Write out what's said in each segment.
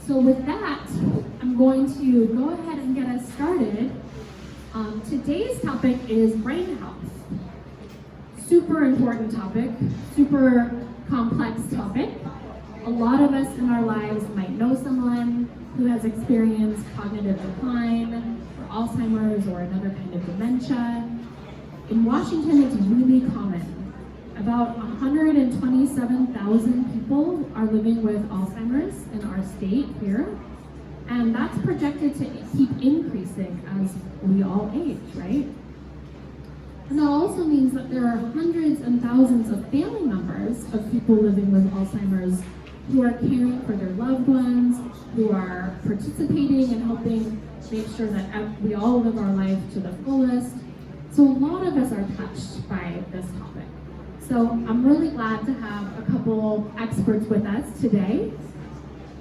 So with that, I'm going to go ahead and get us started. Today's topic is brain health. Super important topic, super complex topic. A lot of us in our lives might know someone who has experienced cognitive decline, or Alzheimer's, or another kind of dementia. In Washington, it's really common. About 127,000 people are living with Alzheimer's in our state here, and that's projected to keep increasing as we all age, right? And that also means that there are hundreds and thousands of family members of people living with Alzheimer's who are caring for their loved ones, who are participating and helping make sure that we all live our life to the fullest. So a lot of us are touched by this topic. So I'm really glad to have a couple experts with us today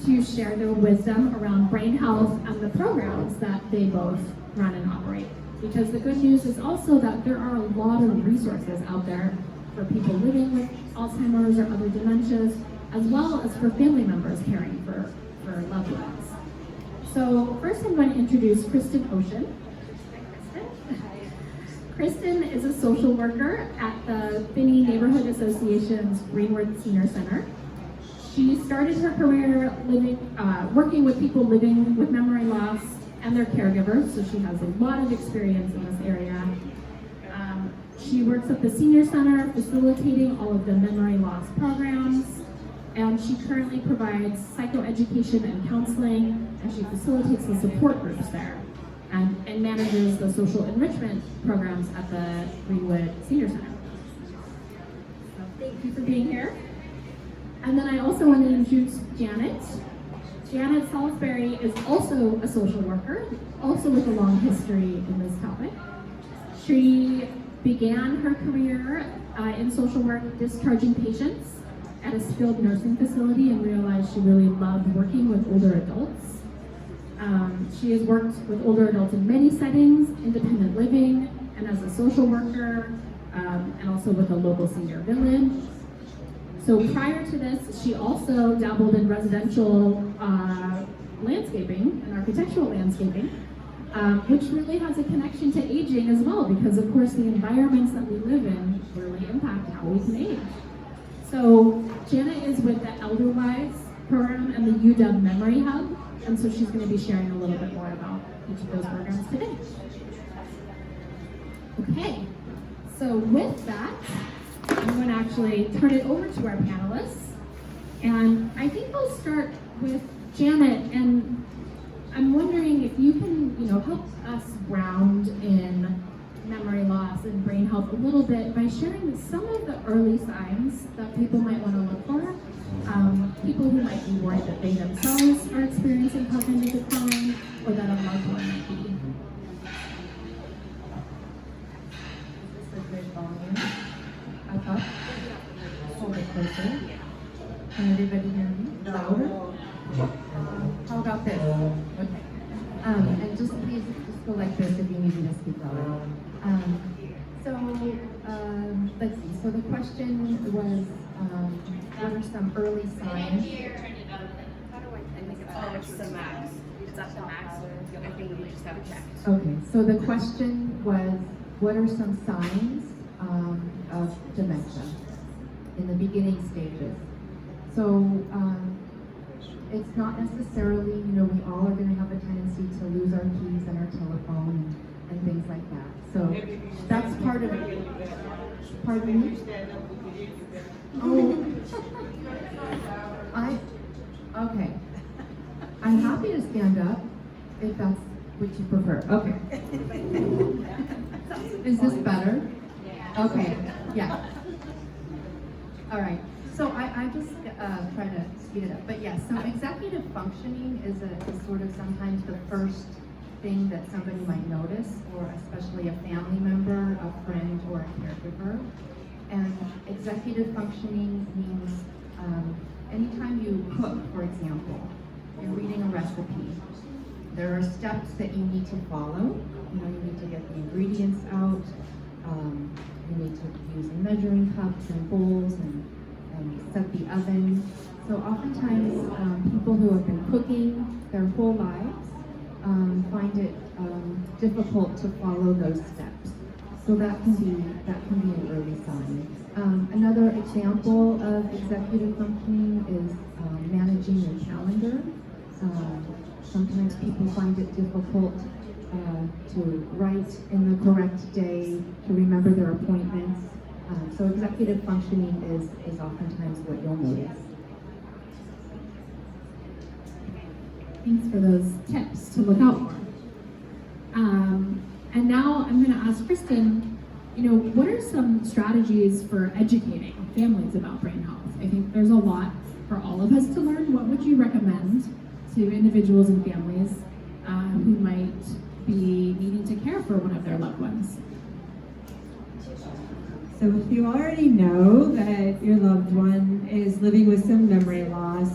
to share their wisdom around brain health and the programs that they both run and operate. Because the good news is also that there are a lot of resources out there for people living with Alzheimer's or other dementias, as well as for family members caring for loved ones. So first I'm going to introduce Kristen Ocean. Kristen is a social worker at the Finney Neighborhood Association's Greenwood Senior Center. She started her career working with people living with memory loss and their caregivers, so she has a lot of experience in this area. She works at the Senior Center facilitating all of the memory loss programs, and she currently provides psychoeducation and counseling, and she facilitates the support groups there. And manages the social enrichment programs at the Greenwood Senior Center. So thank you for being here. And then I also want to introduce Janet. Janet Salisbury is also a social worker, also with a long history in this topic. She began her career in social work discharging patients at a skilled nursing facility and realized she really loved working with older adults. She has worked with older adults in many settings, independent living, and as a social worker, and also with a local senior village. So prior to this, she also dabbled in residential landscaping and architectural landscaping, which really has a connection to aging as well, because of course the environments that we live in really impact how we can age. So Janet is with the ElderWise program and the UW Memory Hub, and so she's going to be sharing a little bit more about each of those programs today. Okay, so with that, I'm going to actually turn it over to our panelists. And I think we'll start with Janet, and I'm wondering if you can, help us ground in memory loss and brain health a little bit by sharing some of the early signs that people might want to look for. People who might be worried that they themselves are experiencing cognitive decline, or that a loved one might be. Is this a good volume? Up? Hold it closer. Can everybody hear me? Louder? How about this? Okay. And just please just go like this if you need me to speak louder. Let's see. So the question was, what are some early signs? I think it's the max. It's at the max. I think we just have it checked. Okay. So the question was, what are some signs of dementia in the beginning stages? So it's not necessarily, we all are going to have a tendency to lose our keys and our telephone and things like that. So that's part of it. Pardon me? Oh, okay. I'm happy to stand up if that's what you prefer. Okay. Is this better? Okay, yeah. All right. So I just try to speed it up. But yes, so executive functioning is sort of sometimes the first thing that somebody might notice, or especially a family member, a friend, or a caregiver. And executive functioning means anytime you cook, for example, you're reading a recipe, there are steps that you need to follow. You need to get the ingredients out. You need to use measuring cups and bowls and set the oven. So oftentimes, people who have been cooking whole lives find it difficult to follow those steps. So that can be an early sign. Another example of executive functioning is managing your calendar. Sometimes people find it difficult to write in the correct day, to remember their appointments. So executive functioning is oftentimes what you'll notice. Thanks for those tips to look out for. And now I'm going to ask Kristen, what are some strategies for educating families about brain health? I think there's a lot for all of us to learn. What would you recommend to individuals and families who might be needing to care for one of their loved ones? So if you already know that your loved one is living with some memory loss,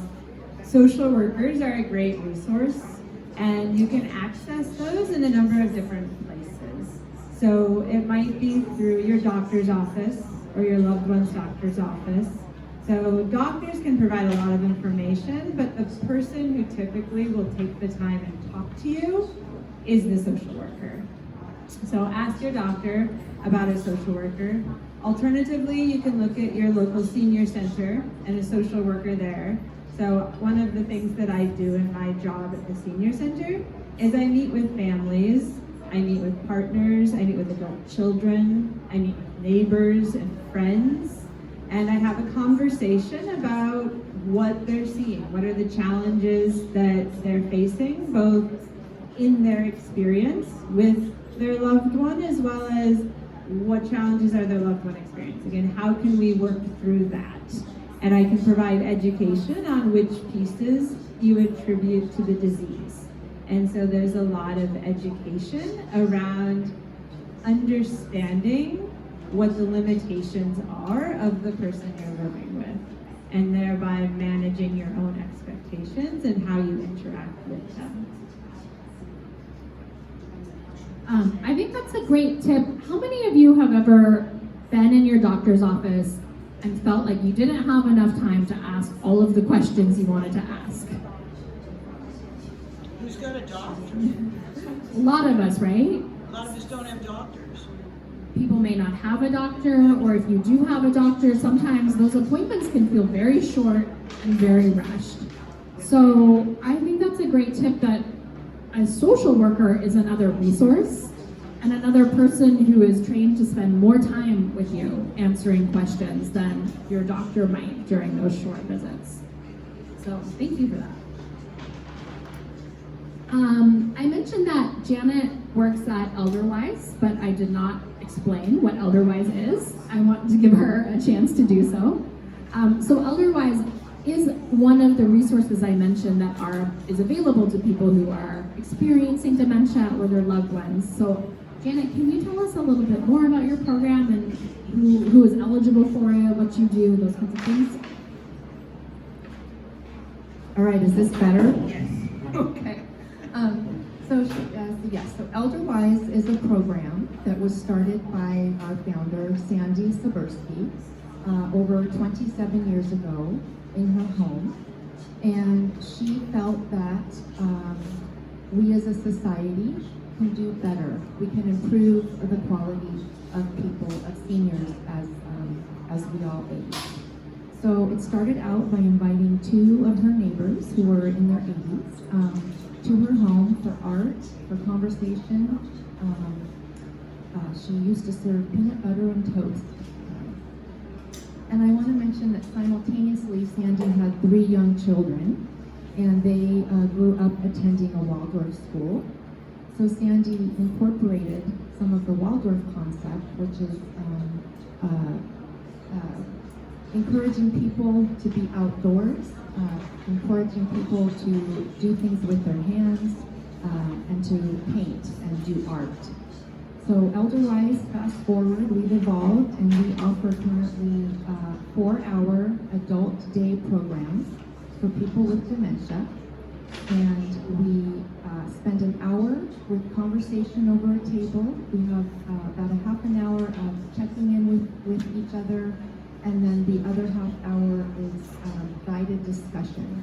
social workers are a great resource, and you can access those in a number of different places. So it might be through your doctor's office or your loved one's doctor's office. So doctors can provide a lot of information, but the person who typically will take the time and talk to you is the social worker. So ask your doctor about a social worker. Alternatively, you can look at your local senior center and a social worker there. So one of the things that I do in my job at the senior center is I meet with families, I meet with partners, I meet with adult children, I meet with neighbors and friends, and I have a conversation about what they're seeing, what are the challenges that they're facing, both in their experience with their loved one, as well as what challenges are their loved one experiencing, and how can we work through that? And I can provide education on which pieces you attribute to the disease. And so there's a lot of education around understanding what the limitations are of the person you're living with, and thereby managing your own expectations and how you interact with them. I think that's a great tip. How many of you have ever been in your doctor's office and felt like you didn't have enough time to ask all of the questions you wanted to ask? Who's got a doctor? A lot of us, right? A lot of us don't have doctors. People may not have a doctor, or if you do have a doctor, sometimes those appointments can feel very short and very rushed. So I think that's a great tip, that a social worker is another resource and another person who is trained to spend more time with you answering questions than your doctor might during those short visits. So thank you for that. I mentioned that Janet works at Elderwise, but I did not explain what Elderwise is. I want to give her a chance to do so. So Elderwise is one of the resources I mentioned that is available to people who are experiencing dementia or their loved ones. So Janet, can you tell us a little bit more about your program and who is eligible for it, what you do, those kinds of things? All right, is this better? Yes. Okay. So Elderwise is a program that was started by our founder, Sandy Sabursky, over 27 years ago in her home. And she felt that we as a society can do better. We can improve the quality of people, of seniors, as we all age. So it started out by inviting two of her neighbors who were in their 80s to her home for art, for conversation. She used to serve peanut butter and toast. And I want to mention that simultaneously Sandy had 3 young children, and they grew up attending a Waldorf school. So Sandy incorporated some of the Waldorf concept, which is encouraging people to be outdoors, encouraging people to do things with their hands, and to paint and do art. So Elderwise, fast forward, we've evolved, and we offer currently 4-hour adult day programs for people with dementia. And we spend an hour with conversation over a table. We have about a half an hour of checking in with each other, and then the other half hour is guided discussion.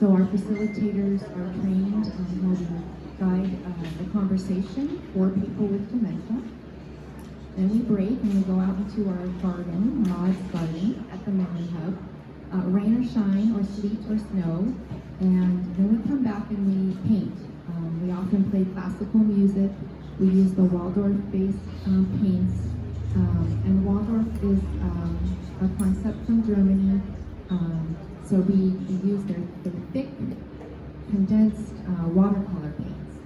So our facilitators are trained on how to guide the conversation for people with dementia. Then we break and we go out into our garden, Maud's garden at the Memory Hub. Rain or shine, or sleet or snow, and then we come back and we paint. We often play classical music. We use the Waldorf-based paints, and Waldorf is a concept from Germany. So we use their thick, condensed watercolor paints.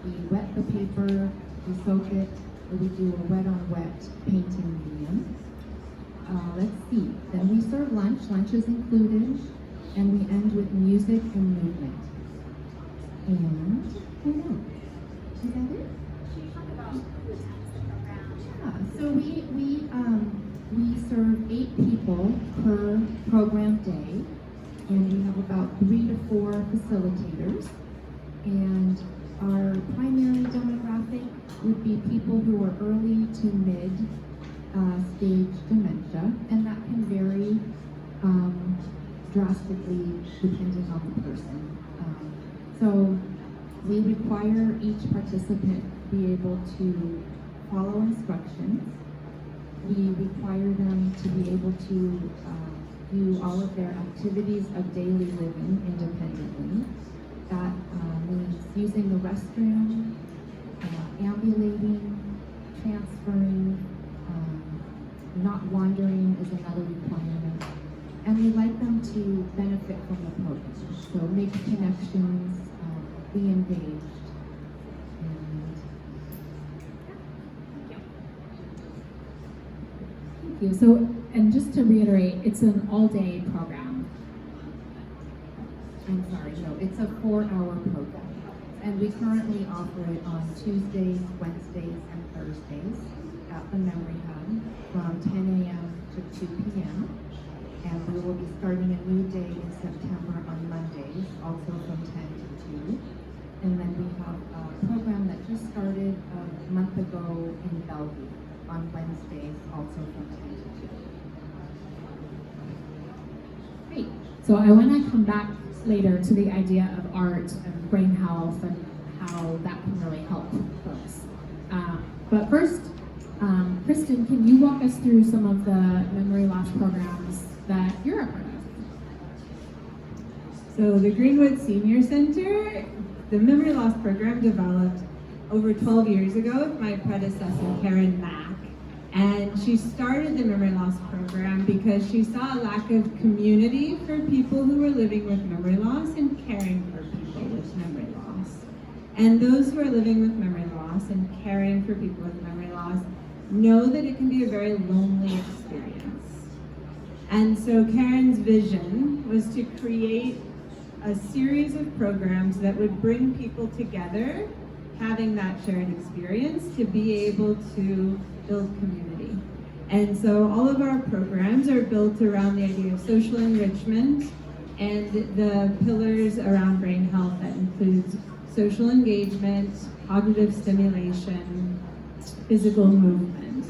We wet the paper, we soak it, and we do a wet-on-wet painting medium. Let's see, then we serve lunch. Lunch is included, and we end with music and movement. And I don't know. Is that it? Yeah. So we serve 8 people per program day, and we have about 3 to 4 facilitators. And our primary demographic would be people who are early to mid stage dementia, and that can vary drastically depending on the person. So we require each participant be able to follow instructions. We require them to be able to do all of their activities of daily living independently. That means using the restroom, ambulating, transferring, not wandering is another requirement. And we like them to benefit from the program. So make connections, be engaged. Thank you. So, and just to reiterate, it's an all-day program. I'm sorry, no, it's a 4-hour program. And we currently offer it on Tuesdays, Wednesdays, and Thursdays at the Memory Hub from 10 a.m. to 2 p.m. And we will be starting a new day in September on Mondays, also from 10 to 2. And then we have a program that just started a month ago in Bellevue on Wednesdays, also from 10 to 2. Great. So I want to come back later to the idea of art and brain health and how that can really help folks. But first, Kristen, can you walk us through some of the memory loss programs that you're a part of? So the Greenwood Senior Center, the memory loss program developed over 12 years ago with my predecessor, Karen Mack. And she started the memory loss program because she saw a lack of community for people who were living with memory loss and caring for people with memory loss. And those who are living with memory loss and caring for people with memory loss know that it can be a very lonely experience. And so Karen's vision was to create a series of programs that would bring people together, having that shared experience, to be able to build community. And so all of our programs are built around the idea of social enrichment and the pillars around brain health that includes social engagement, cognitive stimulation, physical movement.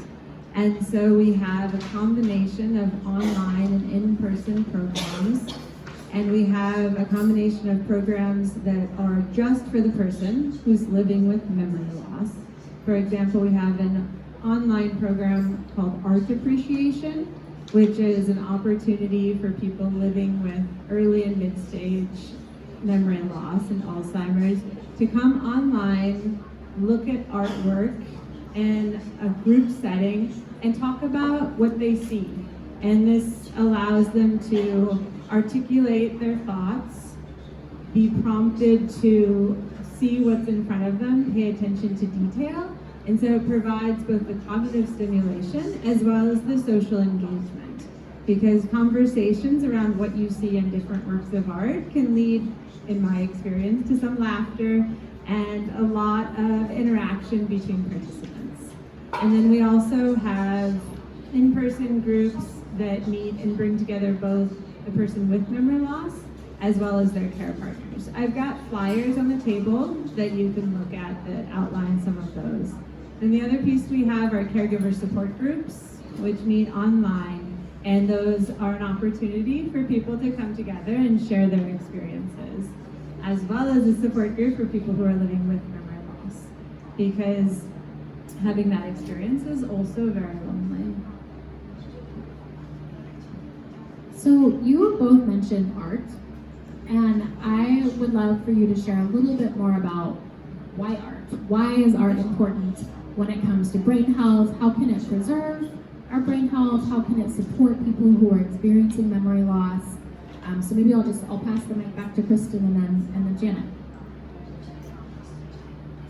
And so we have a combination of online and in-person programs. And we have a combination of programs that are just for the person who's living with memory loss. For example, we have an online program called Art Appreciation, which is an opportunity for people living with early and mid-stage memory loss and Alzheimer's to come online, look at artwork in a group setting, and talk about what they see. And this allows them to articulate their thoughts, be prompted to see what's in front of them, pay attention to detail. And so it provides both the cognitive stimulation as well as the social engagement. Because conversations around what you see in different works of art can lead, in my experience, to some laughter and a lot of interaction between participants. And then we also have in-person groups that meet and bring together both the person with memory loss as well as their care partners. I've got flyers on the table that you can look at that outline some of those. And the other piece we have are caregiver support groups, which meet online And those are an opportunity for people to come together and share their experiences, as well as a support group for people who are living with memory loss, because having that experience is also very lonely. So you have both mentioned art, and I would love for you to share a little bit more about why art. Why is art important when it comes to brain health? How can it preserve our brain health? How can it support people who are experiencing memory loss? So maybe I'll pass the mic back to Kristen and then Janet.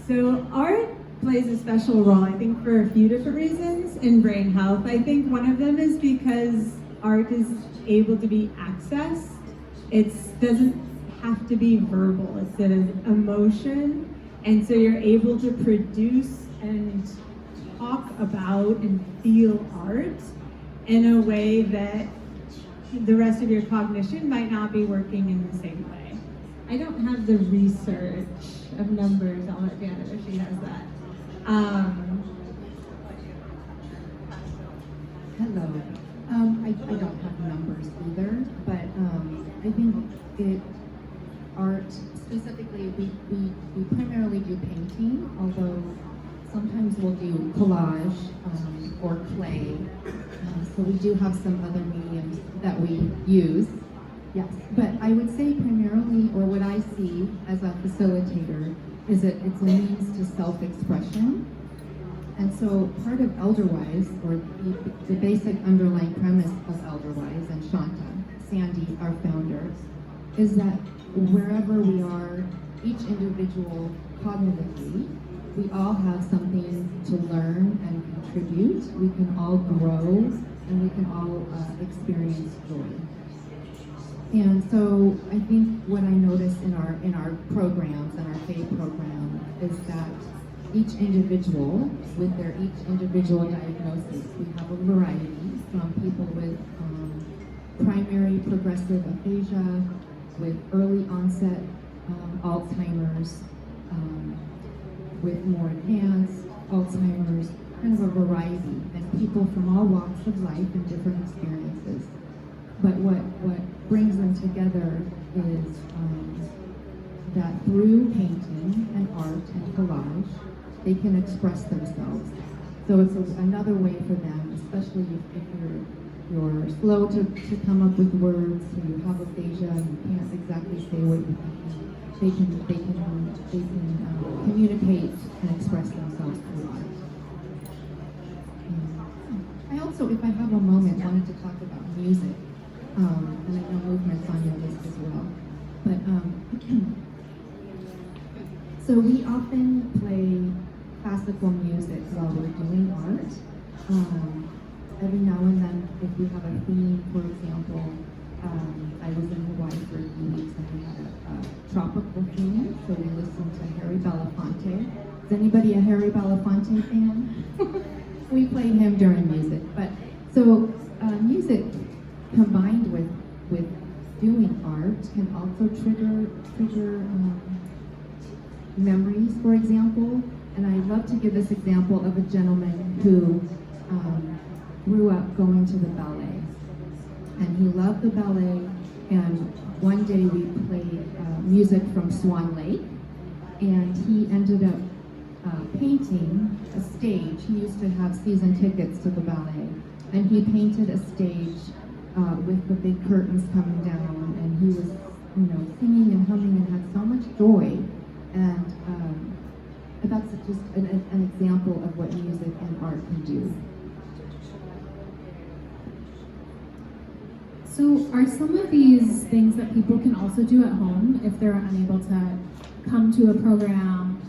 So art plays a special role, I think, for a few different reasons in brain health. I think one of them is because art is able to be accessed. It doesn't have to be verbal. It's an emotion, and so you're able to produce and talk about and feel art in a way that the rest of your cognition might not be working in the same way. I don't have the research of numbers. I'll let Janet if she has that. Hello. I don't have numbers either, but I think art specifically, we primarily do painting, although sometimes we'll do collage or clay. So we do have some other mediums that we use. Yes, but I would say primarily, or what I see as a facilitator, is that it's a means to self-expression. And so part of Elderwise, or the basic underlying premise of Elderwise, and Sandy, our founder, is that wherever we are, each individual cognitively, we all have something to learn and contribute. We can all grow, and we can all experience joy. And so I think what I notice in our programs, and our FAID program, is that each individual, with their each individual diagnosis, we have a variety from people with primary progressive aphasia, with early onset Alzheimer's, with more advanced Alzheimer's, kind of a variety, and people from all walks of life and different experiences. But what brings them together is that through painting and art and collage, they can express themselves. So it's another way for them, especially if you're slow to come up with words, or you have aphasia and you can't exactly say what you're thinking. They can communicate and express themselves through art. I also, if I have a moment, wanted to talk about music. And I know movement's on your list as well. But so we often play classical music while we're doing art. Every now and then, if we have a theme, for example, I was in Hawaii for a few weeks and we had a tropical theme, so we listened to Harry Belafonte. Is anybody a Harry Belafonte fan? We played him during music. But so music combined with doing art can also trigger memories, for example. And I love to give this example of a gentleman who grew up going to the ballet. And he loved the ballet, and one day we played music from Swan Lake, and he ended up painting a stage. He used to have season tickets to the ballet, and he painted a stage with the big curtains coming down, and he was, singing and humming and had so much joy. And that's just an example of what music and art can do. So are some of these things that people can also do at home if they're unable to come to a program,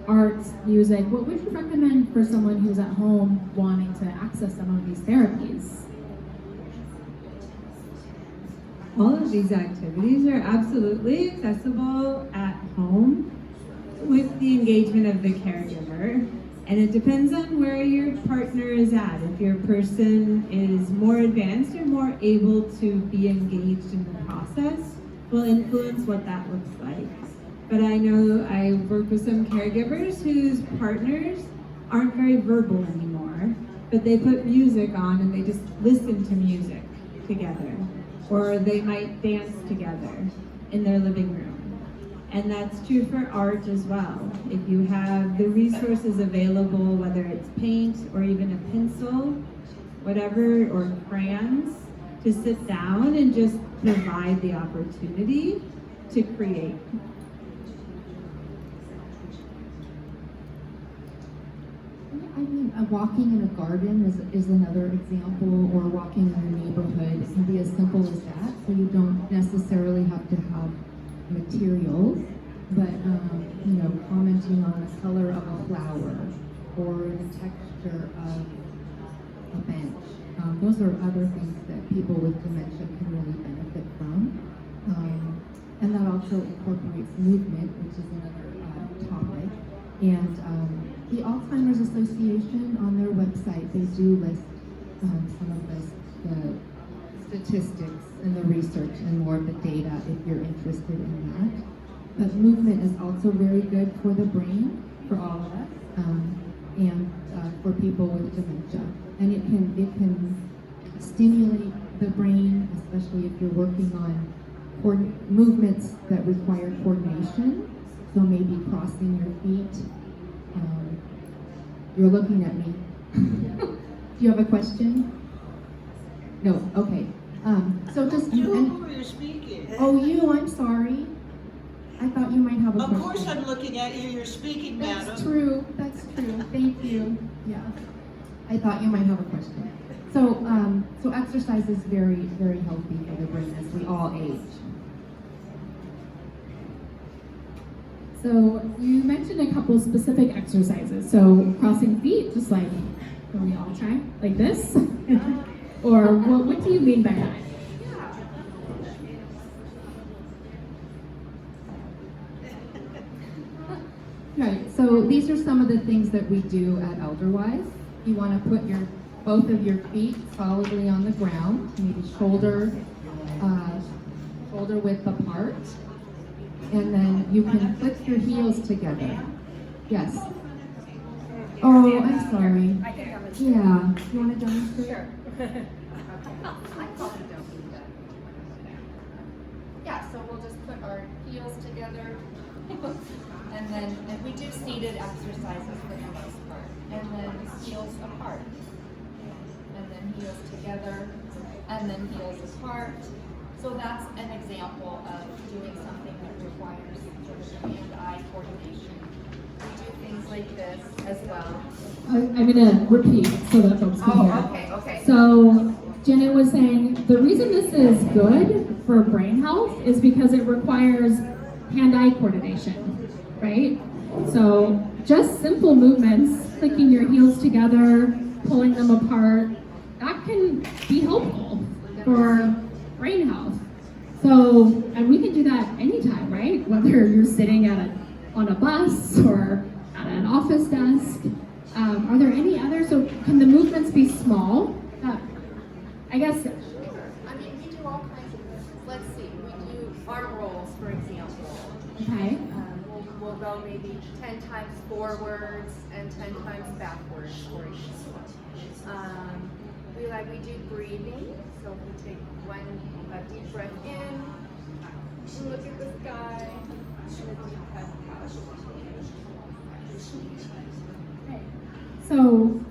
arts, music? What would you recommend for someone who's at home wanting to access some of these therapies? All of these activities are absolutely accessible at home with the engagement of the caregiver. And it depends on where your partner is at. If your person is more advanced or more able to be engaged in the process, will influence what that looks like. But I know I work with some caregivers whose partners aren't very verbal anymore. but they put music on and they just listen to music together. Or they might dance together in their living room. And that's true for art as well. If you have the resources available, whether it's paint or even a pencil, whatever, or crayons, to sit down and just provide the opportunity to create. I mean, walking in a garden is another example, or walking in your neighborhood. It can be as simple as that, so you don't necessarily have to have materials, but you know, commenting on the color of a flower or the texture of a bench. Those are other things that people with dementia can really benefit from. And that also incorporates movement, which is another topic. And the Alzheimer's Association, on their website, they do list some of the statistics and the research and more of the data if you're interested in that. But movement is also very good for the brain, for all of us, and for people with dementia. And it can stimulate the brain, especially if you're working on movements that require coordination. So maybe crossing your feet. You're looking at me. Do you have a question? No, okay. So just You, who are you speaking? Oh, you, I'm sorry. I thought you might have a question. Of course I'm looking at you, you're speaking, madam. That's true, thank you, yeah. I thought you might have a question. So exercise is very, very healthy for the brain as we all age. So you mentioned a couple specific exercises. So crossing feet, just like, can we all try? Like this? Or what do you mean by that? Right, so these are some of the things that we do at Elderwise. You want to put both of your feet solidly on the ground, maybe shoulder width apart. And then you can click your heels together. Yes. Oh, I'm sorry. I think I'm a Yeah. You want to demonstrate? Sure. I call it don't. Yeah, so we'll just put our heels together. And then we do seated exercises for the most part. And then heels apart. And then heels together. And then heels apart. So that's an example of doing something that requires sort of hand-eye coordination. We do things like this as well. I'm gonna repeat so that folks can hear. Okay. So Janet was saying the reason this is good for brain health is because it requires hand-eye coordination, right? So just simple movements, clicking your heels together, pulling them apart, that can be helpful for brain health. So, and we can do that anytime, right? Whether you're sitting on a bus or at an office desk. Are there any other, so can the movements be small? I guess. Sure. I mean, we do all kinds of, let's see, we do arm rolls, for example. Okay. We'll go maybe 10 times forwards and 10 times backwards, for example. We do breathing, so we take a deep breath in, look at the sky, and a deep breath out. So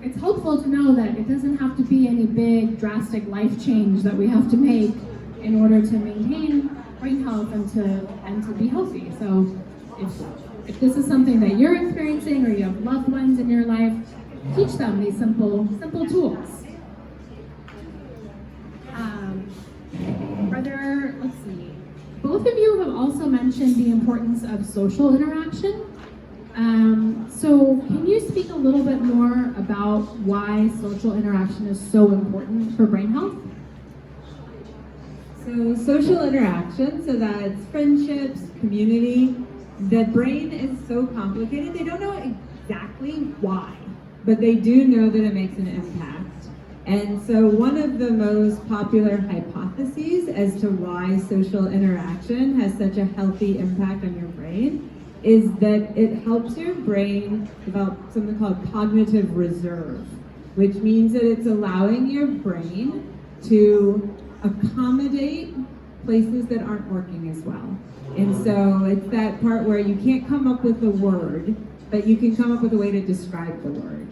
it's helpful to know that it doesn't have to be any big drastic life change that we have to make in order to maintain brain health and to be healthy. So if this is something that you're experiencing or you have loved ones in your life, teach them these simple tools. Let's see, both of you have also mentioned the importance of social interaction. So can you speak a little bit more about why social interaction is so important for brain health? So social interaction, so that's friendships, community. The brain is so complicated, they don't know exactly why, but they do know that it makes an impact. And so one of the most popular hypotheses as to why social interaction has such a healthy impact on your brain is that it helps your brain develop something called cognitive reserve. which means that it's allowing your brain to accommodate places that aren't working as well. And so it's that part where you can't come up with a word, but you can come up with a way to describe the word.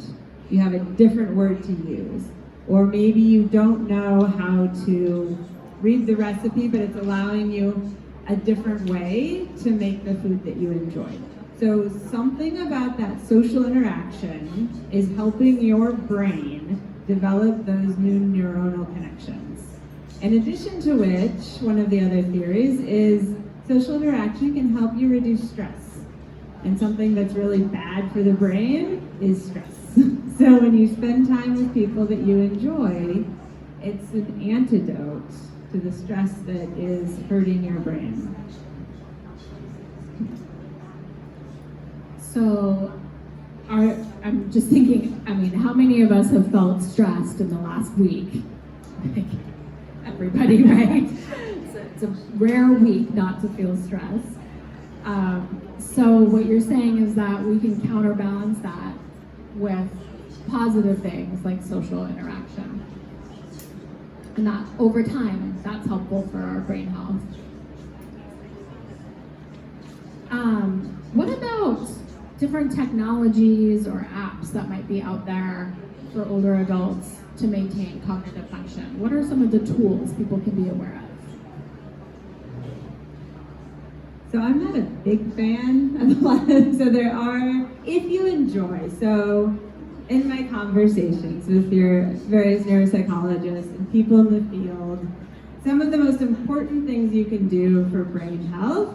You have a different word to use. Or maybe you don't know how to read the recipe, but it's allowing you a different way to make the food that you enjoy. So something about that social interaction is helping your brain develop those new neuronal connections. In addition to which, one of the other theories is social interaction can help you reduce stress. And something that's really bad for the brain is stress. So when you spend time with people that you enjoy, it's an antidote to the stress that is hurting your brain. So, I'm just thinking, how many of us have felt stressed in the last week? Everybody, right? So it's a rare week not to feel stressed. So what you're saying is that we can counterbalance that with positive things like social interaction. And that over time, that's helpful for our brain health. What about different technologies or apps that might be out there for older adults to maintain cognitive function? What are some of the tools people can be aware of? So I'm not a big fan of a lot of, so there are, if you enjoy, so in my conversations with your various neuropsychologists and people in the field, some of the most important things you can do for brain health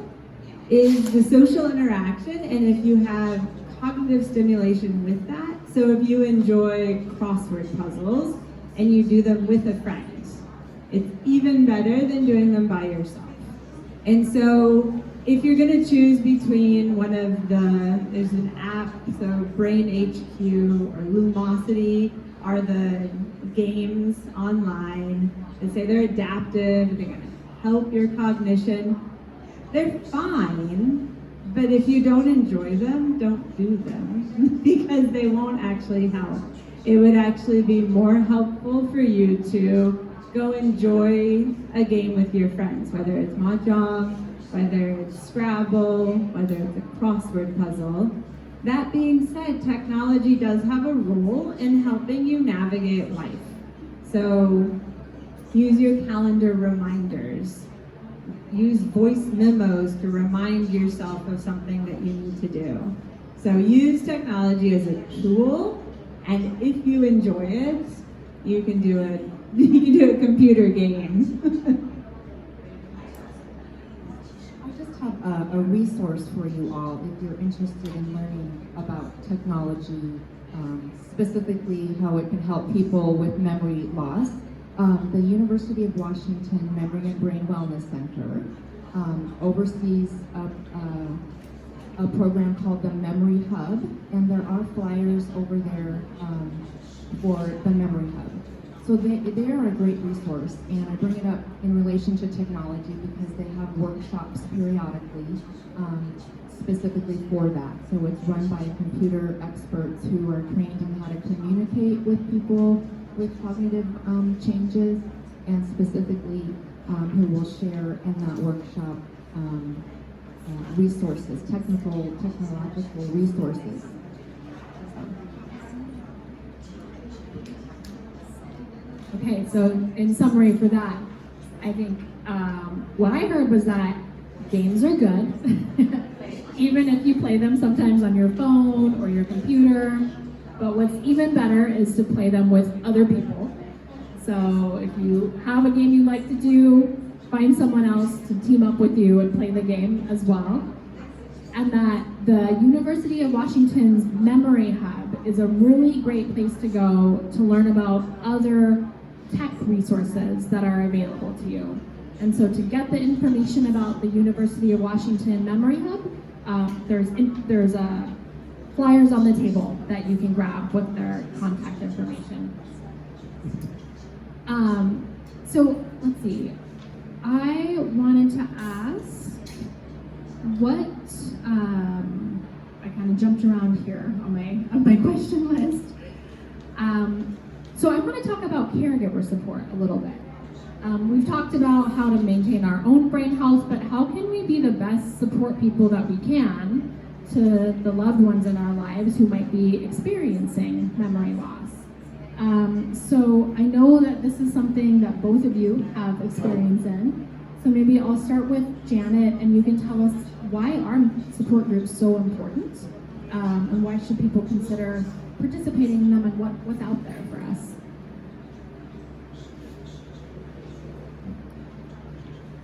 is the social interaction, and if you have cognitive stimulation with that. So if you enjoy crossword puzzles and you do them with a friend, it's even better than doing them by yourself. And so if you're going to choose between one of there's an app, so Brain HQ or Lumosity are the games online that say they're adaptive, they're going to help your cognition. They're fine, but if you don't enjoy them, don't do them because they won't actually help. It would actually be more helpful for you to go enjoy a game with your friends, whether it's mahjong, whether it's Scrabble, whether it's a crossword puzzle. That being said, technology does have a role in helping you navigate life. So use your calendar reminders. Use voice memos to remind yourself of something that you need to do. So use technology as a tool, and if you enjoy it, you can do a computer game. I just have a resource for you all if you're interested in learning about technology, specifically how it can help people with memory loss. The University of Washington Memory and Brain Wellness Center oversees a program called the Memory Hub, and there are flyers over there for the Memory Hub. So they are a great resource, and I bring it up in relation to technology because they have workshops periodically specifically for that. So it's run by computer experts who are trained in how to communicate with people with cognitive changes, and specifically who will share in that workshop resources, technological resources. Okay, so in summary for that, I think what I heard was that games are good, even if you play them sometimes on your phone or your computer. But what's even better is to play them with other people. So if you have a game you like to do, find someone else to team up with you and play the game as well. And that the University of Washington's Memory Hub is a really great place to go to learn about other tech resources that are available to you. And so to get the information about the University of Washington Memory Hub, there's flyers on the table that you can grab with their contact information. So let's see. I wanted to ask what I kind of jumped around here on my question list. So I want to talk about caregiver support a little bit. We've talked about how to maintain our own brain health, but how can we be the best support people that we can to the loved ones in our lives who might be experiencing memory loss? So I know that this is something that both of you have experience in. So maybe I'll start with Janet, and you can tell us why are support groups so important, and why should people consider participating in them, and what's out there for us?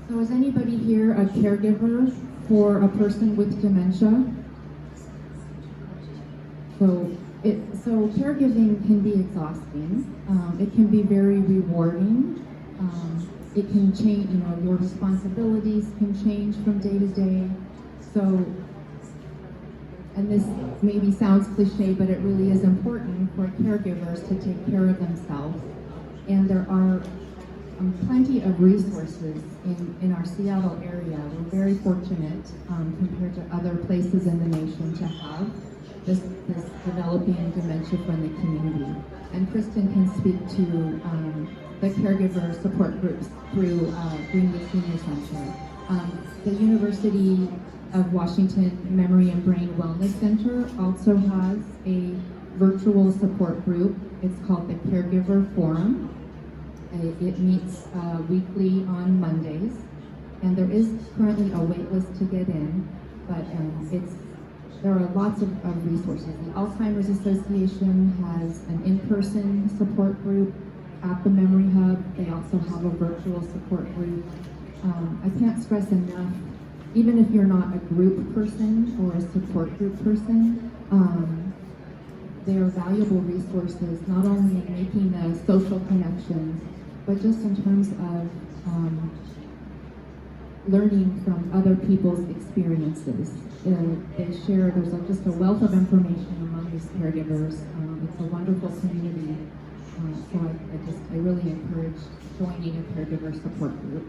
So is anybody here a caregiver for a person with dementia? So caregiving can be exhausting. It can be very rewarding. It can change, your responsibilities can change from day to day. So, and this maybe sounds cliche, but it really is important for caregivers to take care of themselves. And there are plenty of resources in our Seattle area. We're very fortunate compared to other places in the nation to have this developing dementia-friendly community. And Kristen can speak to the caregiver support groups through Greenwood Senior Center. The University of Washington Memory and Brain Wellness Center also has a virtual support group. It's called the Caregiver Forum. It meets weekly on Mondays, and there is currently a wait list to get in, but there are lots of resources. The Alzheimer's Association has an in-person support group at the Memory Hub. They also have a virtual support group. I can't stress enough, even if you're not a group person or a support group person, they are valuable resources, not only in making the social connections, but just in terms of learning from other people's experiences. They share, there's just a wealth of information among these caregivers. It's a wonderful community. So I really encourage joining a caregiver support group.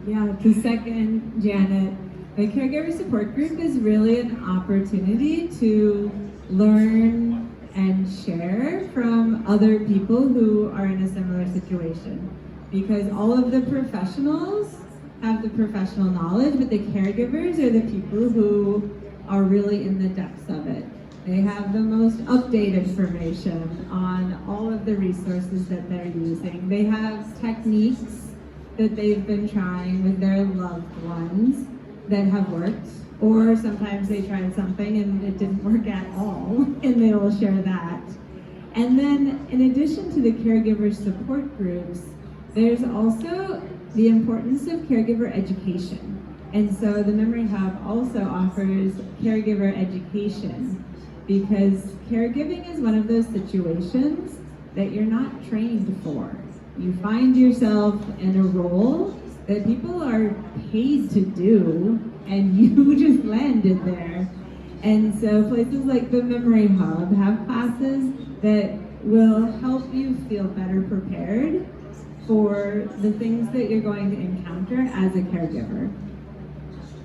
Yeah, to second Janet, the caregiver support group is really an opportunity to learn and share from other people who are in a similar situation. Because all of the professionals have the professional knowledge, but the caregivers are the people who are really in the depths of it. They have the most updated information on all of the resources that they're using. They have techniques that they've been trying with their loved ones that have worked, or sometimes they tried something and it didn't work at all, and they will share that. And then in addition to the caregiver support groups, there's also the importance of caregiver education. And so the Memory Hub also offers caregiver education, because caregiving is one of those situations that you're not trained for. You find yourself in a role that people are paid to do, and you just landed there. And so places like the Memory Hub have classes that will help you feel better prepared for the things that you're going to encounter as a caregiver.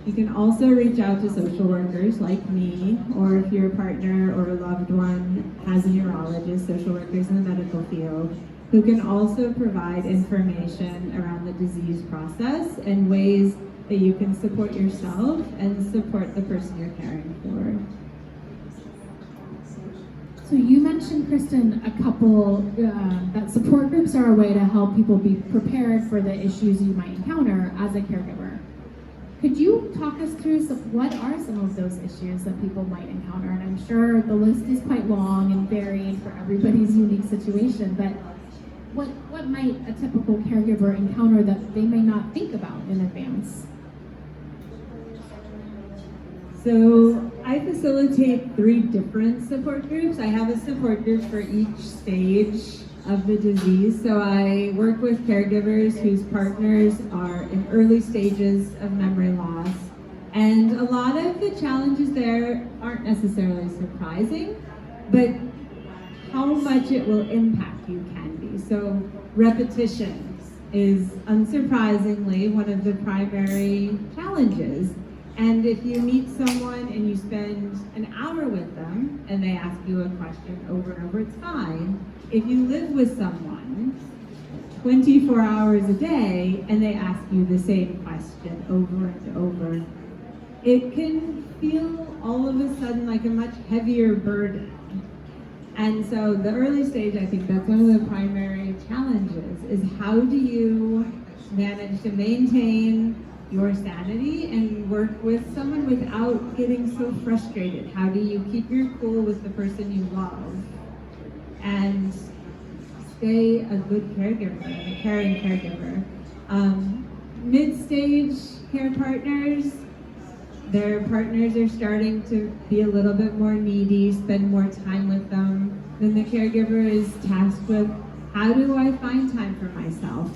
You can also reach out to social workers like me, or if your partner or a loved one has a neurologist, social workers in the medical field, who can also provide information around the disease process and ways that you can support yourself and support the person you're caring for. So you mentioned, Kristen, a couple, that support groups are a way to help people be prepared for the issues you might encounter as a caregiver. Could you talk us through what are some of those issues that people might encounter? And I'm sure the list is quite long and varied for everybody's unique situation, but what might a typical caregiver encounter that they may not think about in advance? So I facilitate 3 different support groups. I have a support group for each stage of the disease. So I work with caregivers whose partners are in early stages of memory loss. And a lot of the challenges there aren't necessarily surprising, but how much it will impact you can be. So repetition is unsurprisingly one of the primary challenges. And if you meet someone and you spend an hour with them and they ask you a question over and over, it's fine. If you live with someone 24 hours a day and they ask you the same question over and over, it can feel all of a sudden like a much heavier burden. And so the early stage, I think that's one of the primary challenges, is how do you manage to maintain your sanity and work with someone without getting so frustrated? How do you keep your cool with the person you love and stay a good caregiver, a caring caregiver? Mid-stage care partners, their partners are starting to be a little bit more needy, spend more time with them. Then the caregiver is tasked with, how do I find time for myself?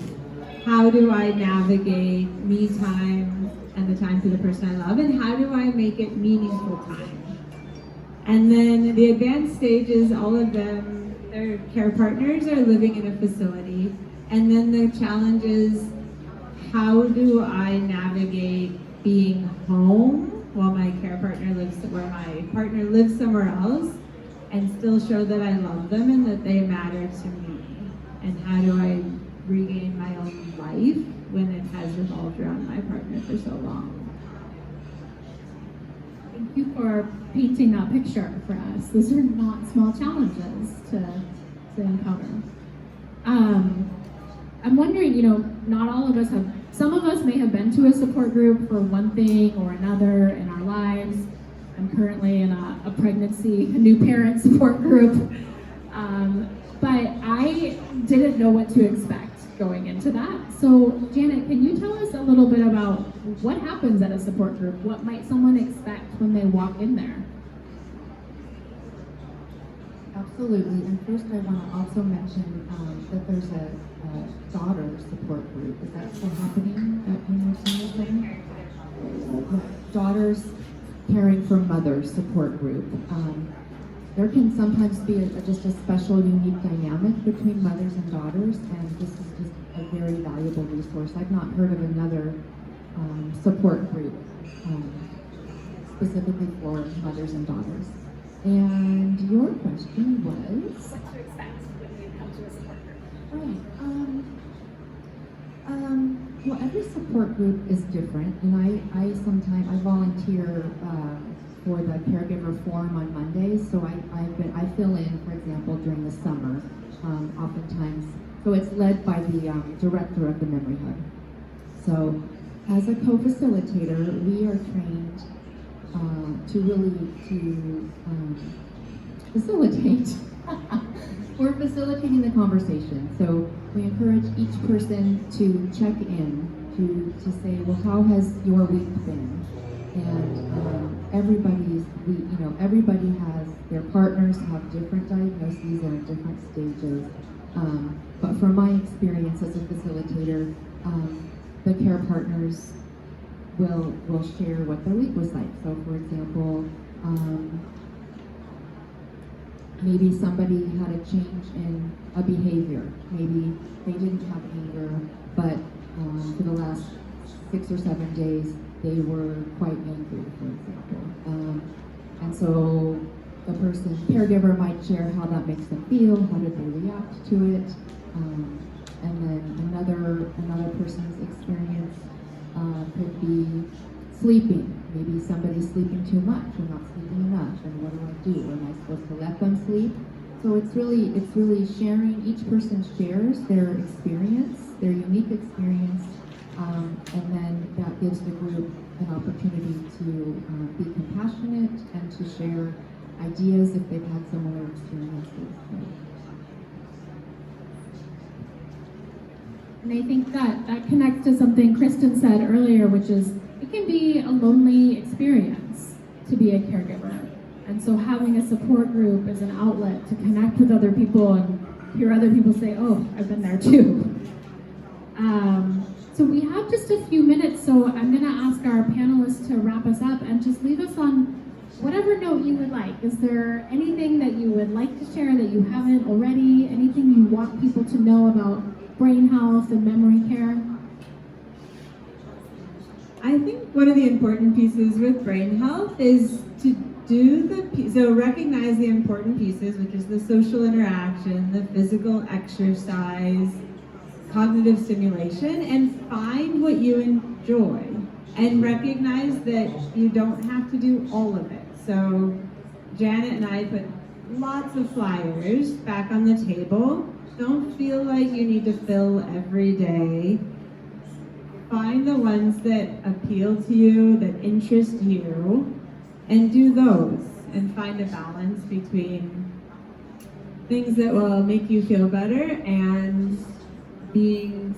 How do I navigate me time and the time for the person I love? And how do I make it meaningful time? And then the advanced stages, all of them, their care partners are living in a facility. And then the challenge is, how do I navigate being home while my care partner lives, where my partner lives somewhere else, and still show that I love them and that they matter to me? And how do I regain my own life when it has revolved around my partner for so long? Thank you for painting that picture for us. Those are not small challenges to encounter. I'm wondering, not all of us have, some of us may have been to a support group for one thing or another in our lives. I'm currently in a pregnancy, a new parent support group. But I didn't know what to expect going into that. So Janet, can you tell us a little bit about what happens at a support group? What might someone expect when they walk in there? Absolutely, and first I want to also mention that there's a daughter support group. Is that still happening at Greenwood Senior Center? Daughters Caring for Mothers support group. There can sometimes be just a special, unique dynamic between mothers and daughters, and this is just a very valuable resource. I've not heard of another support group specifically for mothers and daughters. And your question was? What to expect when you come to a support group? Right. Well, every support group is different, and I sometimes volunteer for the caregiver forum on Mondays. So I fill in, for example, during the summer, oftentimes. So it's led by the director of the Memory Hub. So as a co-facilitator, we are trained to facilitate. We're facilitating the conversation. So we encourage each person to check in, to say, well, how has your week been? And everybody has, their partners have different diagnoses and at different stages. But from my experience as a facilitator, the care partners will share what their week was like. So for example, maybe somebody had a change in a behavior. Maybe they didn't have anger, but for the last 6 or 7 days, they were quite angry, for example. And so the caregiver might share how that makes them feel, how did they react to it, and then another person's experience could be sleeping. Maybe somebody's sleeping too much or not sleeping enough, and what do I do? Am I supposed to let them sleep? So it's really sharing. Each person shares their experience, their unique experience, and then that gives the group an opportunity to be compassionate and to share ideas if they've had similar experiences. And I think that connects to something Kristen said earlier, which is it can be a lonely experience to be a caregiver. And so having a support group is an outlet to connect with other people and hear other people say, oh, I've been there too. So we have just a few minutes, so I'm gonna ask our panelists to wrap us up and just leave us on whatever note you would like. Is there anything that you would like to share that you haven't already? Anything you want people to know about brain health and memory care? I think one of the important pieces with brain health is to so recognize the important pieces, which is the social interaction, the physical exercise, cognitive stimulation, and find what you enjoy. And recognize that you don't have to do all of it. So Janet and I put lots of flyers back on the table. Don't feel like you need to fill every day. Find the ones that appeal to you, that interest you, and do those. And find a balance between things that will make you feel better and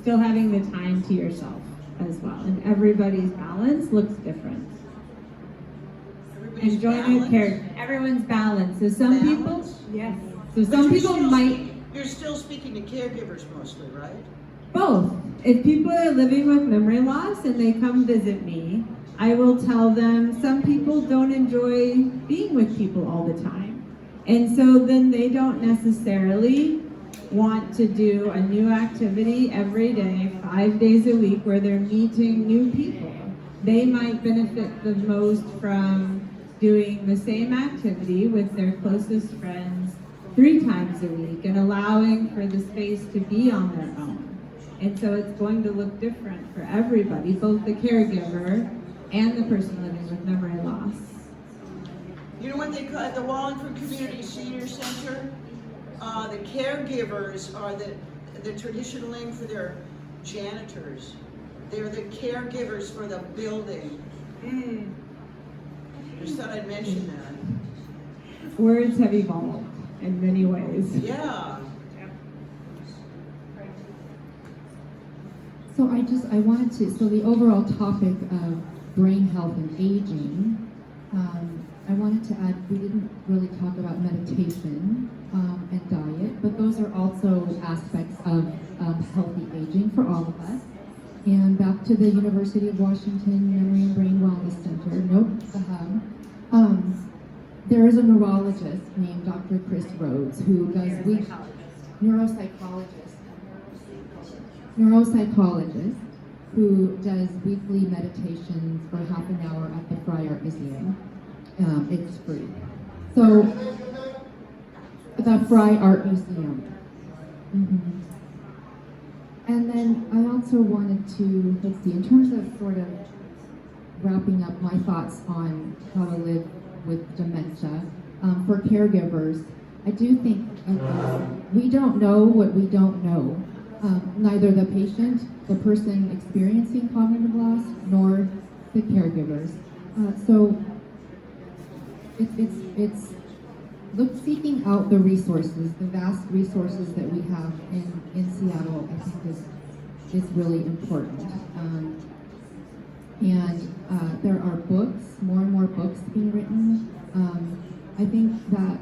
still having the time to yourself as well. And everybody's balance looks different. Everybody's Enjoying a character. Everyone's balance. So some people, yes. So some people might. You're still speaking to caregivers mostly, right? Both. If people are living with memory loss and they come visit me, I will tell them some people don't enjoy being with people all the time. And so then they don't necessarily want to do a new activity every day, 5 days a week, where they're meeting new people. They might benefit the most from doing the same activity with their closest friends 3 times a week and allowing for the space to be on their own. And so it's going to look different for everybody, both the caregiver and the person living with memory loss. You know what they call at the Wallingford Community Senior Center? The caregivers are the traditional name for their janitors. They're the caregivers for the building. Just thought I'd mention that. Words have evolved in many ways. Yeah. So I wanted to, so the overall topic of brain health and aging, I wanted to add, we didn't really talk about meditation and diet, but those are also aspects of healthy aging for all of us. And back to the University of Washington Memory and Brain Wellness Center, the hub, there is a neurologist named Dr. Chris Rhodes who does neuropsychologist who does weekly meditations for half an hour at the Fry Art Museum. It's free. So, the Fry Art Museum. And then I also wanted to, let's see, in terms of sort of wrapping up my thoughts on how to live with dementia, for caregivers, I do think we don't know what we don't know. Neither the patient, the person experiencing cognitive loss, nor the caregivers. So it's seeking out the resources, the vast resources that we have in Seattle, I think is really important. And there are books, more and more books being written. I think that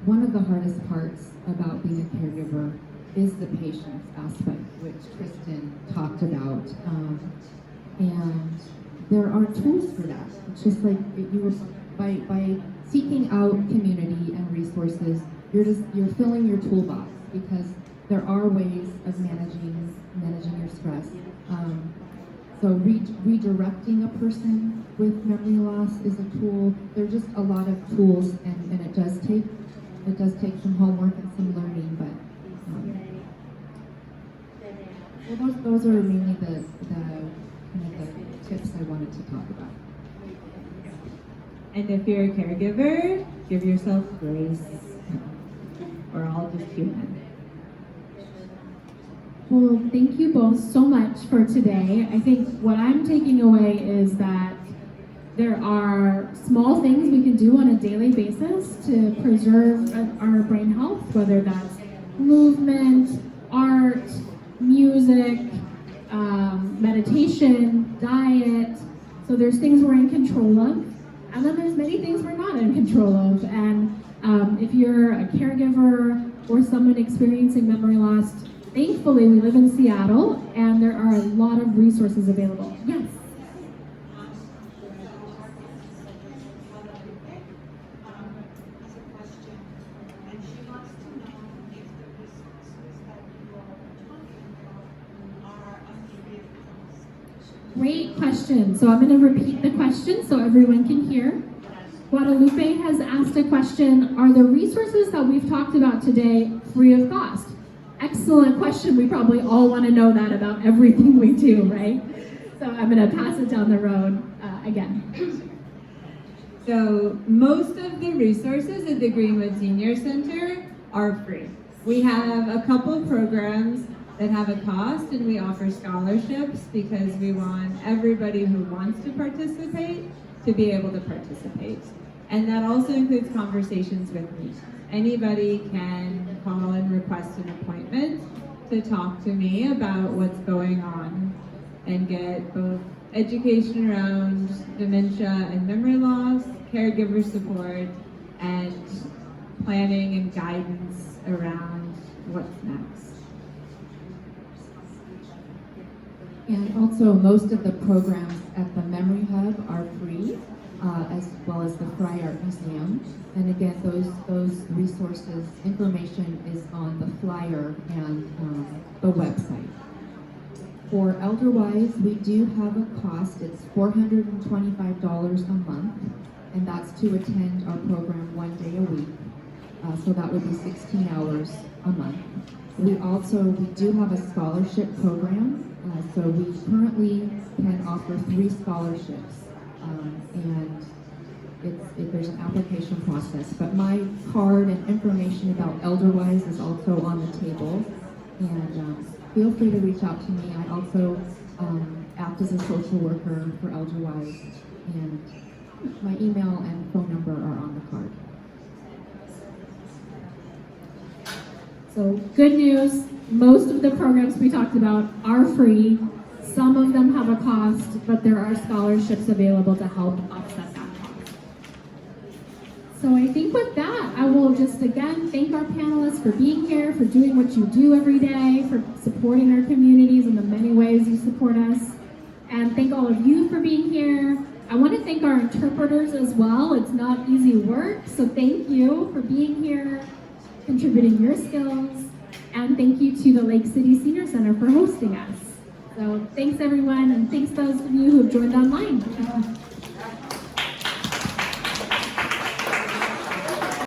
one of the hardest parts about being a caregiver is the patient's aspect, which Kristen talked about. And there are tools for that. It's just like by seeking out community and resources, you're filling your toolbox, because there are ways of managing your stress. So redirecting a person with memory loss is a tool. There's just a lot of tools, and it does take some homework and some learning, but well, those are mainly the tips I wanted to talk about. And if you're a caregiver, give yourself grace. We're all just human. Well, thank you both so much for today. I think what I'm taking away is that there are small things we can do on a daily basis to preserve our brain health, whether that's movement, art, music, meditation, diet. So there's things we're in control of, and then there's many things we're not in control of. And if you're a caregiver or someone experiencing memory loss, thankfully we live in Seattle and there are a lot of resources available. Yes? Great question. So I'm going to repeat the question so everyone can hear. Guadalupe has asked a question, are the resources that we've talked about today free of cost? Excellent question. We probably all want to know that about everything we do, right? So I'm going to pass it down the road again. So most of the resources at the Greenwood Senior Center are free. We have a couple programs that have a cost, and we offer scholarships because we want everybody who wants to participate to be able to participate. And that also includes conversations with me. Anybody can call and request an appointment to talk to me about what's going on and get both education around dementia and memory loss, caregiver support, and planning and guidance around what's next. And also, most of the programs at the Memory Hub are free, as well as the Fry Art Museum. And again, those resources, information is on the flyer and the website. For Elderwise, we do have a cost. It's $425 a month, and that's to attend our program 1 day a week. So that would be 16 hours a month. We do have a scholarship program. So we currently can offer 3 scholarships, and there's an application process. But my card and information about Elderwise is also on the table, and feel free to reach out to me. I also act as a social worker for Elderwise, and my email and phone number are on the card. So good news, most of the programs we talked about are free. Some of them have a cost, but there are scholarships available to help offset that cost. So I think with that, I will just again thank our panelists for being here, for doing what you do every day, for supporting our communities in the many ways you support us. And thank all of you for being here. I want to thank our interpreters as well. It's not easy work, so thank you for being here, contributing your skills, and thank you to the Lake City Senior Center for hosting us. So thanks everyone, and thanks those of you who have joined online.